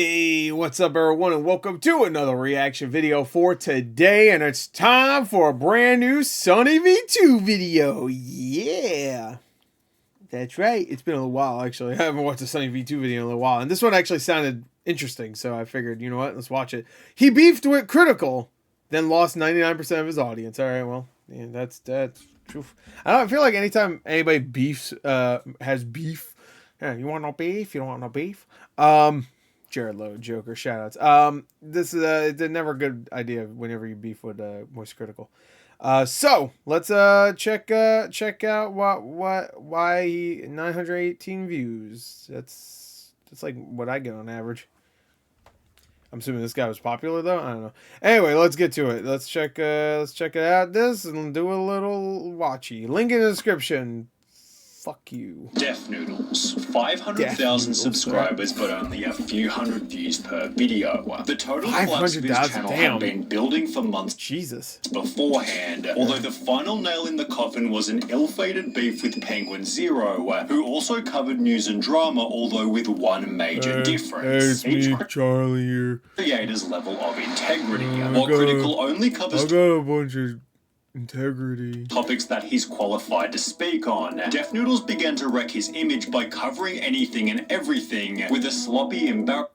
Hey, what's up everyone, and welcome to another reaction video for today, and it's time for a brand new SunnyV2 video. Yeah, that's right. It's been a little while, actually. I haven't watched a SunnyV2 video in a little while, and this one actually sounded interesting, so I figured, you know what, let's watch it. He beefed with Critical, then lost 99% of his audience. All right, well, yeah, that's truth. I feel like anytime anybody beefs, has beef, yeah, you want no beef? You don't want no beef? Jared Lowe, Joker, shoutouts. This is it's never a good idea whenever you beef with Moist Critical. So let's check out why he 918 views. That's like what I get on average. I'm assuming this guy was popular though. I don't know. Anyway, let's get to it. Let's check it out. This and do a little watchy. Link in the description. Fuck you. Deaf Noodles. 500,000 subscribers, but only a few hundred views per video. The total flux of his channel had been building for months beforehand, although the final nail in the coffin was an ill-fated beef with Penguin Zero, who also covered news and drama, although with one major difference. Hey, it's me, Charlie here. Creator's level of integrity, while Critical only covers I got a bunch of integrity topics that he's qualified to speak on. Deaf Noodles began to wreck his image by covering anything and everything with a sloppy, embarrassing,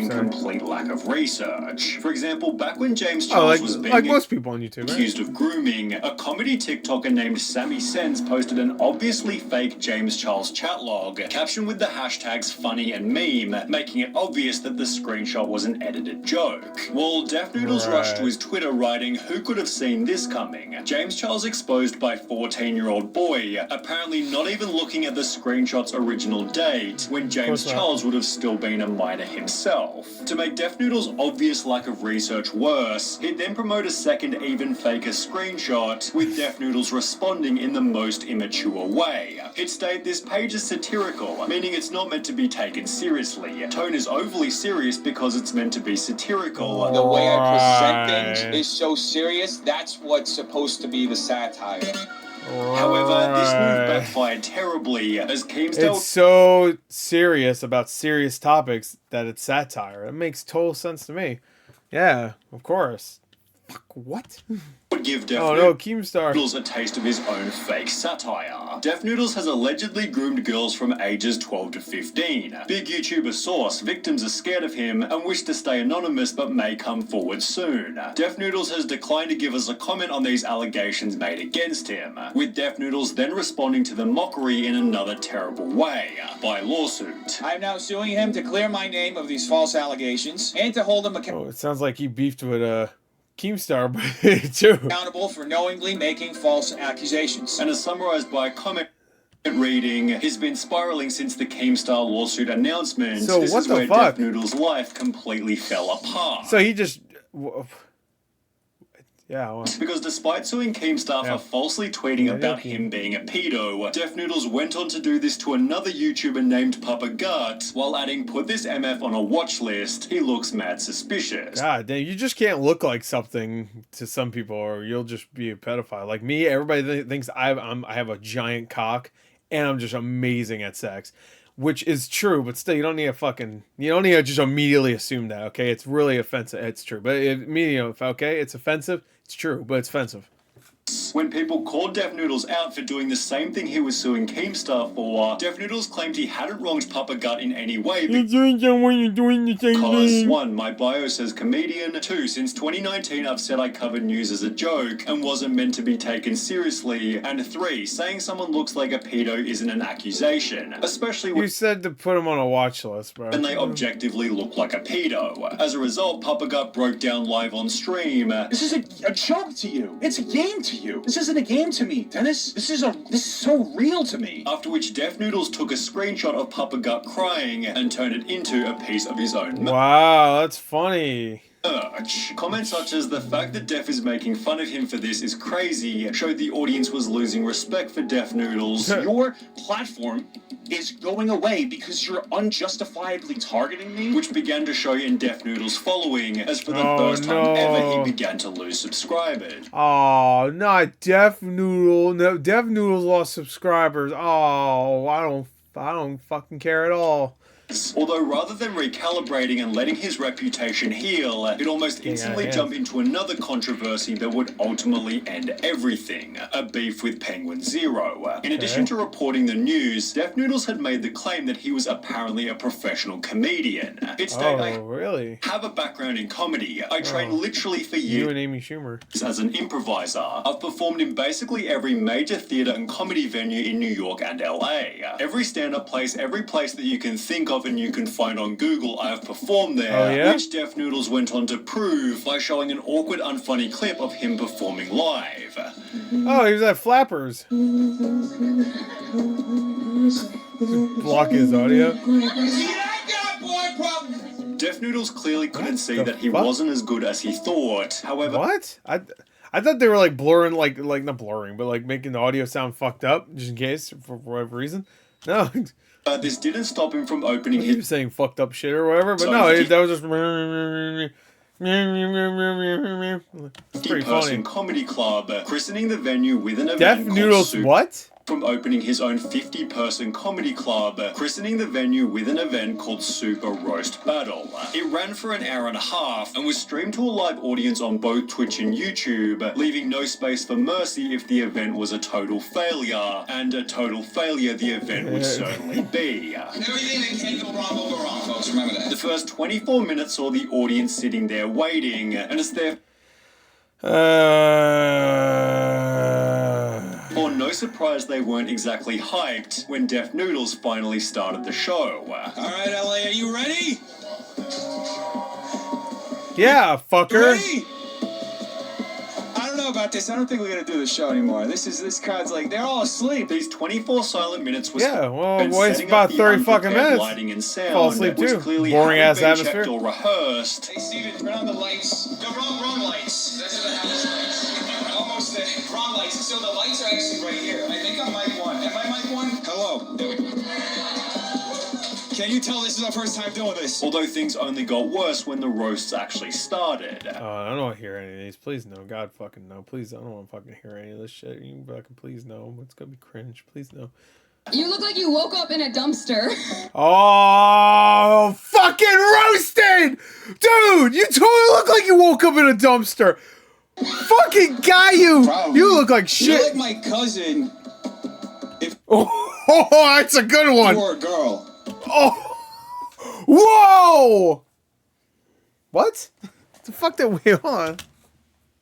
complete lack of research. For example, back when James Charles was being most people on YouTube, accused of grooming, a comedy TikToker named Sammy Sens posted an obviously fake James Charles chat log, captioned with the hashtags funny and meme, making it obvious that the screenshot was an edited joke. Well, Deaf Noodles rushed to his Twitter writing, "Who could have seen this coming? James Charles exposed by 14-year-old boy, apparently not even looking at the screenshot's original date, when James Charles would have still been a minor himself." To make Deaf Noodles' obvious lack of research worse, he'd then promote a second even faker screenshot, with Deaf Noodles responding in the most immature way. He'd state this page is satirical, meaning it's not meant to be taken seriously. Tone is overly serious because it's meant to be satirical. The way I present things is so serious, that's what's supposed to be the satire. However, this move backfired terribly, as Keemstar... It's so serious about serious topics that it's satire. It makes total sense to me. Yeah, of course. Fuck, what? Would give Deaf Keemstar a taste of his own fake satire. Deaf Noodles has allegedly groomed girls from ages 12 to 15. Big YouTuber source, victims are scared of him and wish to stay anonymous but may come forward soon. Deaf Noodles has declined to give us a comment on these allegations made against him, with Deaf Noodles then responding to the mockery in another terrible way, by lawsuit. I'm now suing him to clear my name of these false allegations and to hold him accountable. Oh, it sounds like he beefed with Keemstar too. Accountable for knowingly making false accusations. And as summarized by a comment reading, has been spiraling since the Keemstar lawsuit announcement. So this what is the where fuck? Deaf Noodles' life completely fell apart. So he just... Yeah, well. Because despite suing Keemstar for falsely tweeting about him being a pedo, Deaf Noodles went on to do this to another YouTuber named Papa Gut, while adding "put this MF on a watch list, he looks mad suspicious." God damn, you just can't look like something to some people or you'll just be a pedophile. Like me, everybody thinks I have a giant cock and I'm just amazing at sex. Which is true, but still, you don't need to just immediately assume that, okay? It's really offensive. It's true, but okay, it's offensive. It's true, but it's offensive. When people called Deaf Noodles out for doing the same thing he was suing Keemstar for, Deaf Noodles claimed he hadn't wronged Papa Gut in any way. You're doing the same Because thing. 1, my bio says comedian. 2, since 2019 I've said I covered news as a joke and wasn't meant to be taken seriously. And 3, saying someone looks like a pedo isn't an accusation, especially when you said to put him on a watch list, bro. And they objectively look like a pedo. As a result, Papa Gut broke down live on stream. This is a joke to you. It's a game to you. This isn't a game to me, Dennis. This is so real to me. After which Deaf Noodles took a screenshot of Papa Gut crying and turned it into a piece of his own Wow, that's funny. Comments such as "the fact that Def is making fun of him for this is crazy" showed the audience was losing respect for Deaf Noodles. Your platform is going away because you're unjustifiably targeting me? Which began to show in Deaf Noodles' following, as for the first time ever he began to lose subscribers. Oh, not Deaf Noodle. No, Deaf Noodles lost subscribers. Oh, I don't fucking care at all. Although rather than recalibrating and letting his reputation heal, it almost instantly jumped into another controversy that would ultimately end everything, a beef with Penguin Zero. In addition to reporting the news, Def Noodles had made the claim that he was apparently a professional comedian. It stated, really? I have a background in comedy. I trained literally for years. You and Amy Schumer. As an improviser. I've performed in basically every major theatre and comedy venue in New York and LA. Every stand-up place, every place that you can think of and you can find on Google, I have performed there, which Def Noodles went on to prove by showing an awkward, unfunny clip of him performing live. Oh, he was at Flappers. Block his audio. Def Noodles clearly couldn't see that he wasn't as good as he thought. However, what? I thought they were like blurring, like not blurring, but like making the audio sound fucked up, just in case for whatever reason. No. This didn't stop him from opening He was saying fucked up shit or whatever, but no, that was just. That's pretty funny. Comedy club, christening the venue with an event Def Noodles, what? From opening his own 50-person comedy club, christening the venue with an event called Super Roast Battle. It ran for an hour and a half and was streamed to a live audience on both Twitch and YouTube, leaving no space for mercy if the event was a total failure. And a total failure the event would certainly be. Everything that can go wrong will go wrong, folks. Remember that. The first 24 minutes saw the audience sitting there waiting, and it's their... Or no surprise they weren't exactly hyped when Def Noodles finally started the show. Alright, LA, are you ready? Yeah, fucker. Ready? I don't know about this. I don't think we're gonna do the show anymore. This crowd's like, they're all asleep. These 24 silent minutes was waste about 30 fucking minutes. Lighting and sound. Fall asleep too. Boring ass atmosphere. Or rehearsed. Hey Steven, turn on the lights. No, wrong lights. That's the house lights. Almost there. Wrong lights. So the lights are actually right here. I think I'm mic 1. Am I mic 1? Hello. There we go. Can you tell this is our first time doing this? Although things only got worse when the roasts actually started. I don't want to hear any of these. Please no. God fucking no. Please, I don't want to fucking hear any of this shit. You fucking please no. It's gonna be cringe. Please no. You look like you woke up in a dumpster. Oh, fucking roasted! Dude, you totally look like you woke up in a dumpster. Fucking guy, you look like shit. You're like my cousin. Oh, that's a good one. You're a girl. Oh, whoa! What? The fuck that way on?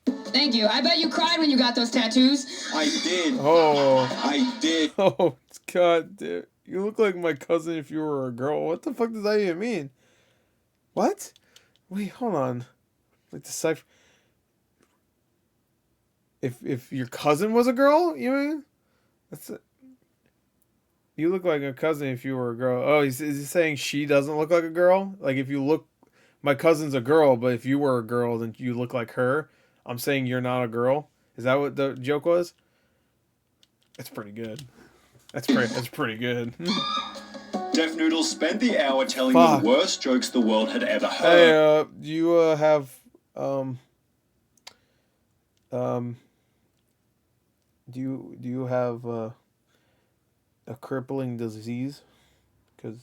Thank you. I bet you cried when you got those tattoos. I did. Oh. I did. Oh, God, dude. You look like my cousin if you were a girl. What the fuck does that even mean? What? Wait, hold on. Like the cipher. If your cousin was a girl, you mean? That's it. You look like a cousin if you were a girl. Oh, is he saying she doesn't look like a girl? Like if you look, my cousin's a girl, but if you were a girl, then you look like her. I'm saying you're not a girl. Is that what the joke was? That's pretty good. That's pretty good. Def Noodles spent the hour telling the worst jokes the world had ever heard. Hey, do you have do you have a crippling disease? Because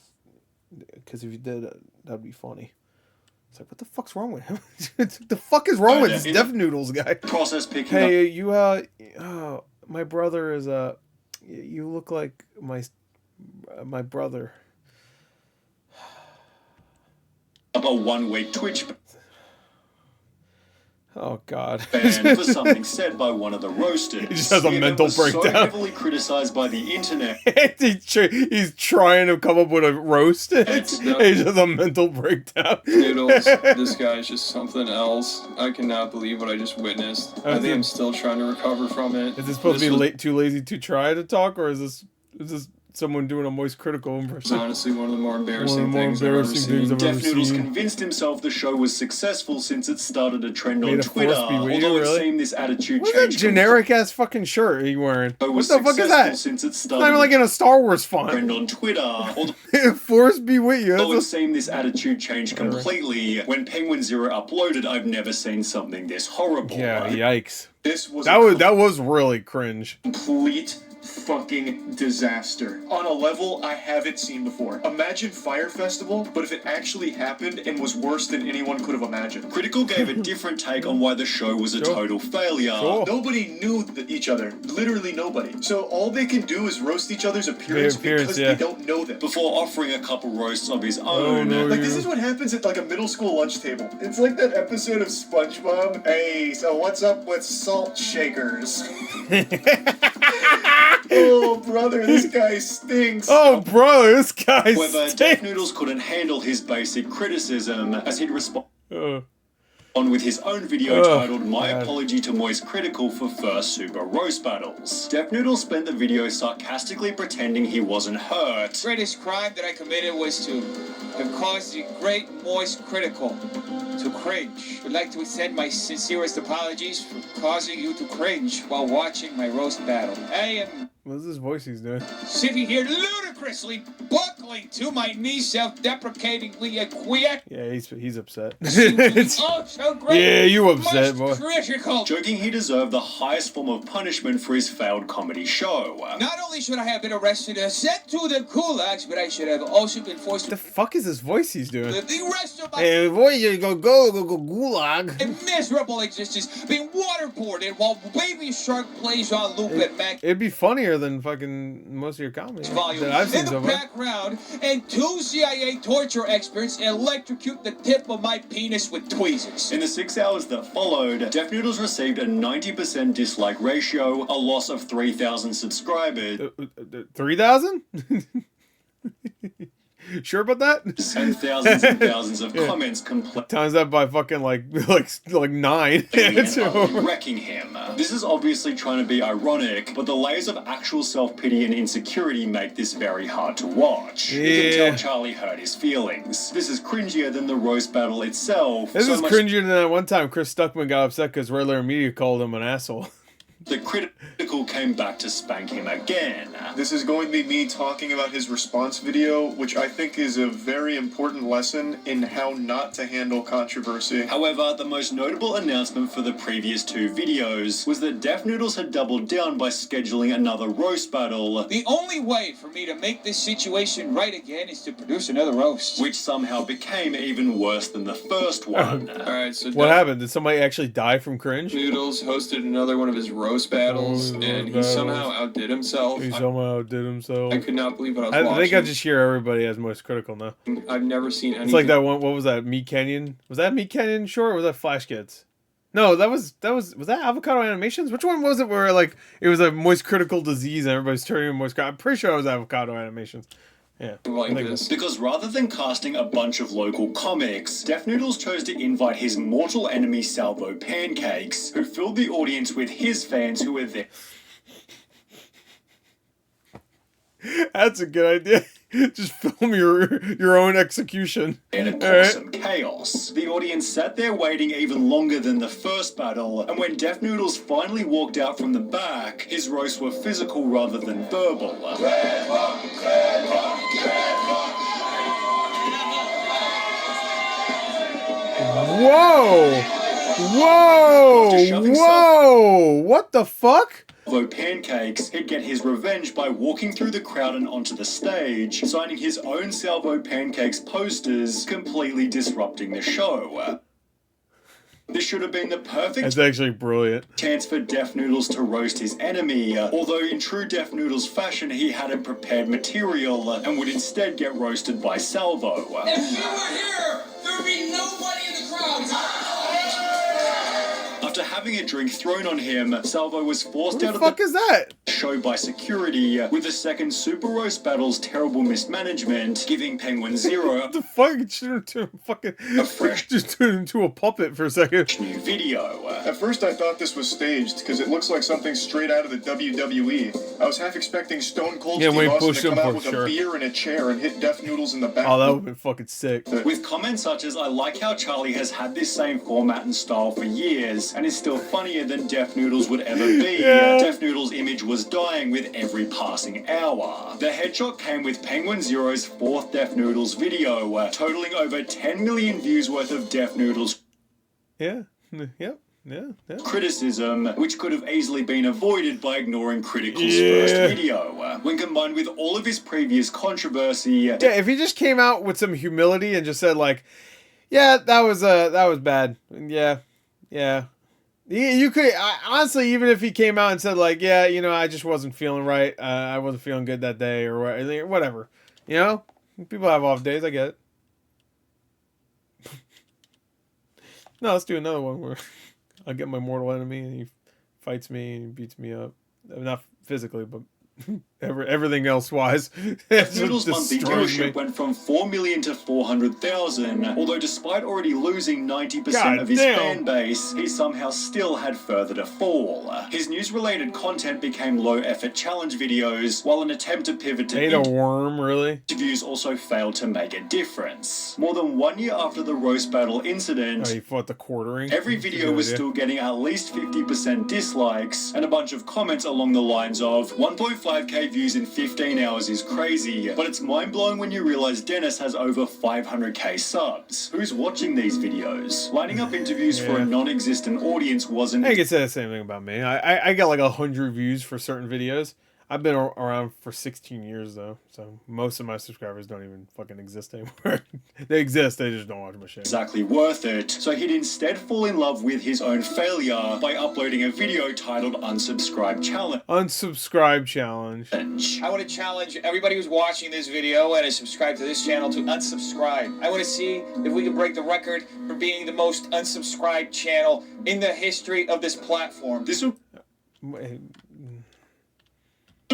if you did, that'd be funny. It's like, what the fuck's wrong with him? The fuck is wrong with this Def Noodles guy? Process picking hey, you my brother is you look like my brother. up a 1-week Twitch Oh God! ban for something said by one of the roasters. He just has a mental breakdown. So heavily criticized by the internet. He's trying to come up with a roast. He just has a mental breakdown. Noodles, this guy's just something else. I cannot believe what I just witnessed. I think I'm still trying to recover from it. Is this supposed to be too lazy to try to talk, or is this someone doing a Moist Critical impression? It's honestly one of the more embarrassing things I've ever seen. Def Noodles convinced himself the show was successful since it started a trend on Twitter, although it seemed this attitude changed. What's that generic ass fucking shirt are you wearing? What the fuck is that? Since it started it's not even like in a Star Wars font. Trend on Twitter. Force be with you. Although it seemed this attitude changed completely when Penguin Zero uploaded. I've never seen something this horrible. Yeah, yikes. This was that was really cringe. Complete fucking disaster. On a level I haven't seen before. Imagine Fire Festival, but if it actually happened and was worse than anyone could have imagined. Critical gave a different take on why the show was a total failure. Nobody knew each other. Literally nobody. So all they can do is roast each other's appearance because they don't know them. Before offering a couple roasts of his own. Like, this is what happens at like a middle school lunch table. It's like that episode of SpongeBob. Hey, so what's up with salt shakers? Oh, brother, this guy stinks. Oh, bro, this guy However, stinks. Def Noodles couldn't handle his basic criticism as he'd respond on with his own video titled My Apology to Moist Critical for First Super Roast Battles. Def Noodles spent the video sarcastically pretending he wasn't hurt. The greatest crime that I committed was to have caused the great Moist Critical to cringe. Would like to extend my sincerest apologies for causing you to cringe while watching my roast battle. I am What's this voice he's doing? sitting here ludicrously buckling to my knees, self-deprecatingly acquiescing. Yeah, he's upset. Oh, so great. Yeah, you upset, boy. Most critical. Joking he deserved the highest form of punishment for his failed comedy show. Not only should I have been arrested and sent to the gulags, but I should have also been forced to The fuck is this voice he's doing? live the rest of my Hey, boy, you go gulag. miserable existence being waterboarded while Baby Shark plays on loop at Mac It'd be funnier than fucking most of your comedy volume. that I've seen In the so far. background, and 2 CIA torture experts electrocute the tip of my penis with tweezers. In the 6 hours that followed, Def Noodles received a 90% dislike ratio, a loss of 3,000 subscribers, 3,000? Sure about that? and thousands of comments Times that by fucking like 9. wrecking him. This is obviously trying to be ironic, but the layers of actual self-pity and insecurity make this very hard to watch. You can tell Charlie hurt his feelings. This is cringier than the roast battle itself. This is cringier than that one time Chris Stuckman got upset because Red Letter Media called him an asshole. The critical came back to spank him again. This is going to be me talking about his response video, which I think is a very important lesson in how not to handle controversy. However, the most notable announcement for the previous 2 videos was that Def Noodles had doubled down by scheduling another roast battle, The only way for me to make this situation right again is to produce another roast. which somehow became even worse than the first one. Alright, so What Def happened? Did somebody actually die from cringe? Noodles hosted another one of his roast battles, and he somehow outdid himself. He somehow outdid himself. I could not believe what I was I watching. think I just hear everybody as most critical now. I've never seen anything. It's like that one. What was that? Meat Canyon? Was that Meat Canyon short? Or was that Flash Kids? No, was that Avocado Animations? Which one was it? Where like it was a moist critical disease and everybody's turning moist. I'm pretty sure it was Avocado Animations. Yeah. like this. Because rather than casting a bunch of local comics, Def Noodles chose to invite his mortal enemy Salvo Pancakes, who filled the audience with his fans who were there. That's a good idea. Just film your own execution. And it caused some chaos. The audience sat there waiting even longer than the first battle, and when Def Noodles finally walked out from the back, his roasts were physical rather than verbal. Whoa! Whoa! What the fuck? Salvo Pancakes, he'd get his revenge by walking through the crowd and onto the stage, signing his own Salvo Pancakes posters, completely disrupting the show. This should have been the perfect That's actually brilliant. chance for Def Noodles to roast his enemy, although in true Def Noodles fashion he hadn't prepared material and would instead get roasted by Salvo. If you were here, there'd be nobody in the crowd. After having a drink thrown on him, Salvo was forced What out the of fuck the is that? show by security, with the second Super Roast Battle's terrible mismanagement, giving Penguin Zero What the fuck? Just turn into a fucking. fresh- Just turn into a puppet for a second. new video. At first I thought this was staged, because it looks like something straight out of the WWE. I was half expecting Stone Cold Yeah, Steve when he Austin pushed to come him, out for with sure. a beer and a chair and hit Def Noodles in the back. Oh, that would've been fucking sick. With comments such as, I like how Charlie has had this same format and style for years, and is still funnier than Def Noodles would ever be. Yeah. Def Noodles' image was dying with every passing hour. The headshot came with Penguin Zero's 4th Def Noodles video, totaling over 10 million views worth of Def Noodles Yeah. Yep. Yeah. criticism, which could have easily been avoided by ignoring Critical's first video. When combined with all of his previous controversy... Yeah, if he just came out with some humility and just said, like, yeah, that was bad. Yeah. You could, honestly, even if he came out and said, like, yeah, you know, I just wasn't feeling right. I wasn't feeling good that day or whatever. You know? People have off days, I get it. No, let's do another one where I get my mortal enemy and he fights me and he beats me up. Not physically, but everything else wise. Noodle's monthly viewership went from 4 million to 400,000, although despite already losing 90% of his fan base, he somehow still had further to fall. His news-related content became low-effort challenge videos, while an attempt to pivot to a worm, really? interviews also failed to make a difference. More than 1 year after the roast battle incident, he fought the quartering. Every video was still getting at least 50% dislikes, and a bunch of comments along the lines of 1.5k views in 15 hours is crazy, but it's mind-blowing when you realize Dennis has over 500k subs. Who's watching these videos? Lining up interviews for a non-existent audience wasn't... I can say the same thing about me. I get like 100 views for certain videos. I've been around for 16 years, though, so most of my subscribers don't even fucking exist anymore. They exist, they just don't watch my shit. Exactly worth it, so he'd instead fall in love with his own failure by uploading a video titled Unsubscribe Challenge. Unsubscribe Challenge. I want to challenge everybody who's watching this video and is subscribed to this channel to unsubscribe. I want to see if we can break the record for being the most unsubscribed channel in the history of this platform. This will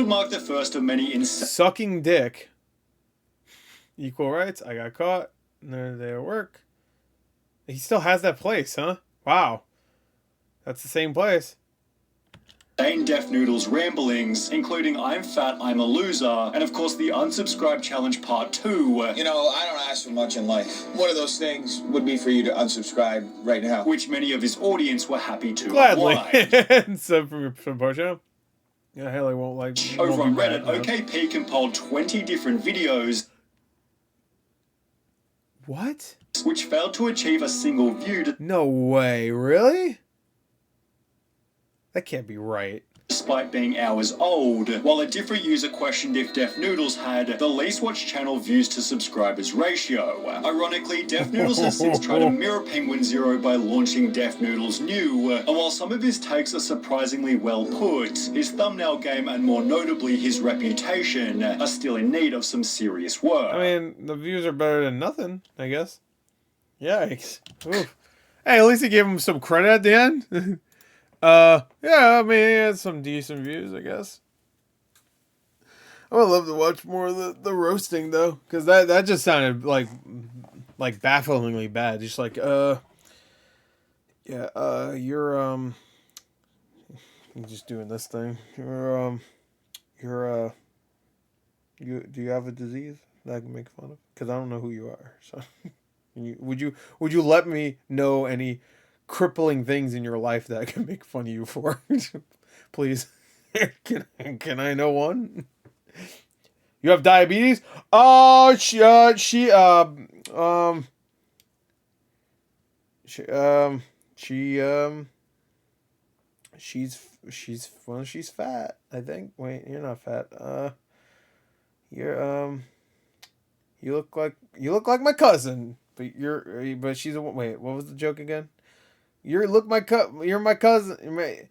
mark the first of many sucking dick. Equal rights. I got caught. Another day at work. He still has that place, huh? Wow. That's the same place. insane Deaf Noodle's ramblings, including I'm Fat, I'm a Loser, and of course the Unsubscribe Challenge Part 2. You know, I don't ask for much in life. One of those things would be for you to unsubscribe right now. Which many of his audience were happy to gladly. oblige. So from your post show? Yeah, hell, I won't like. Over on Reddit, OKP compiled 20 different videos. What? Which failed to achieve a single view. No way, really? That can't be right. Despite being hours old, while a different user questioned if Deaf Noodles had the least watched channel views to subscribers ratio. Ironically, Deaf Noodles has since tried to mirror Penguin Zero by launching Deaf Noodles New, and while some of his takes are surprisingly well put, his thumbnail game and more notably his reputation are still in need of some serious work. I mean, the views are better than nothing, I guess. Yikes. Oof. Hey, at least he gave him some credit at the end. Yeah, I mean, he had some decent views, I guess. I would love to watch more of the roasting, though, because that just sounded like bafflingly bad. Just like, you're just doing this thing. Do you have a disease that I can make fun of? Because I don't know who you are. So, would you let me know any crippling things in your life that I can make fun of you for? Please. Can I know one? You have diabetes? Oh, she's fat, I think. Wait, you're not fat. You look like my cousin, but she's a, wait, what was the joke again? You're my cousin. Nico, my cousin.